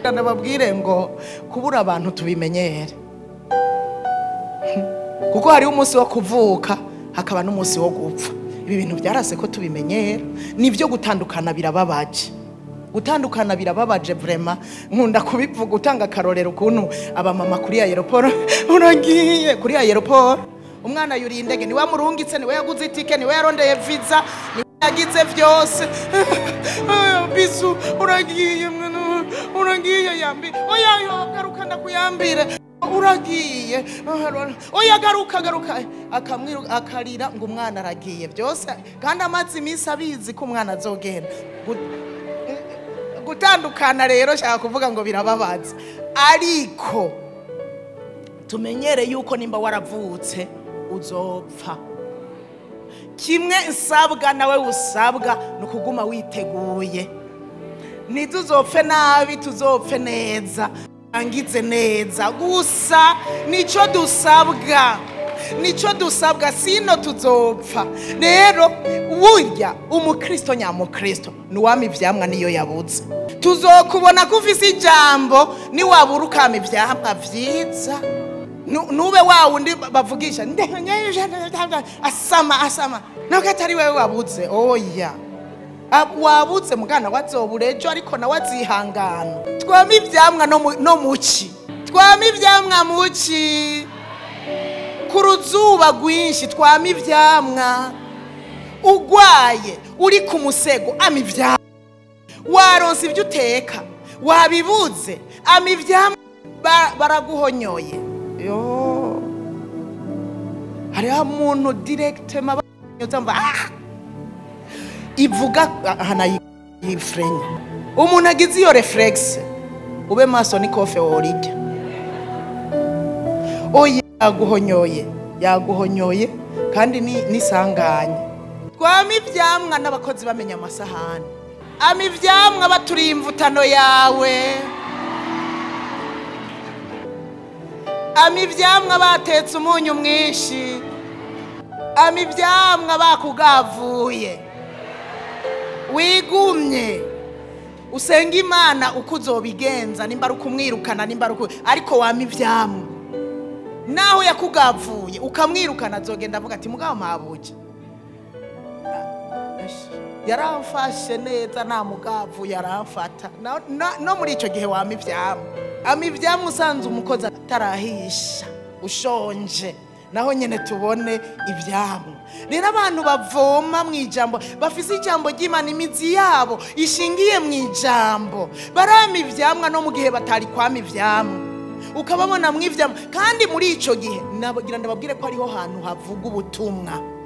reka ndababwire ngo kubura abantu tubimenyere, kuko hari umunsi wo kuvuka hakaba n'umunsi wo gupfa. Ibi bintu byarase ko tubimenyera. Nivyo gutandukana birababaje, gutandukana birababaje vraiment. Nkunda kubivuga utanga karorero kuntu abamama kuri aeroport uragiye kuri aeroport umwana yuri indege ni wamurungitse, ni we yaguze itike, ni we yarondeye visa, ni we yagize vyose. Bisu uragiye yambi oya garuka ndakuyambire uragiye oya garuka akamwiru akarira ngo umwana aragiye byose kandi amazi imisi abizi ko umwana azogenda. Gutandukana rero shaka kuvuga ngo birababaza, ariko tumenyere yuko nimba waravutse uzopfa. Kimwe nsabwa nawe usabwa nukuguma witeguye, ntituzopfe nabi tuzopfe neza, angize neza. Gusa nico dusabwa sino tuzopfa. Rero burya umukristo nyamukristo nuwama ivyamwa niyo yabuze. Tuzokubona kufise ijambo ni wabura ukama ivyamwa vyiza, nube wawundi bavugisha asama nako atari wewe wabuze. Oya, wabuze mugana wazobura ejo, ariko na wazihangana. Twama ivyamwa no muci, twama ivyamwa muci ku ruzuba rwinshi, twama ivyamwa. Ugwaye uri ku musego ama ivyamwa, waronse ivyo uteka wabibuze ama ivyamwa baraguhonyoye. Yo hari umuntu direct mabanyozamba ivuga hana yifrenya. Umuntu agize iyo reflex ube maso ni kofe worijya. Oya yaguhonyoye kandi ni sanganye. Twama ivyamwa n'abakozi bamenya amasahani, ama ivyamwa baturi imvutano yawe, ama ivyamwa batetse umunyu mwinshi, ama ivyamwa bakugavuye. Wigumye usenga Imana uko uzobigenza, nimba ari kumwirukana, nimba ari ariko wama ivyamwa. Naho yakugavuye ukamwirukana azogenda avuga ati mugabo mabuje yaramfashe neza, nta mugavu yaramfata. No muri ico gihe wama ivyamwa. Ama ivyamwa usanze umukozi atarahisha ushonje, naho nyene tubone ivyamwa. Rero abantu bavoma mwijambo, bafise ijambo ry'Imana, imizi yabo ishingiye mwijambo, barama ivyamwa no mu gihe batari kwama ivyamwa. Ukababona mwivyamwa kandi muri ico gihe nabagira ndababwire ko ariho hantu havuga ubutumwa.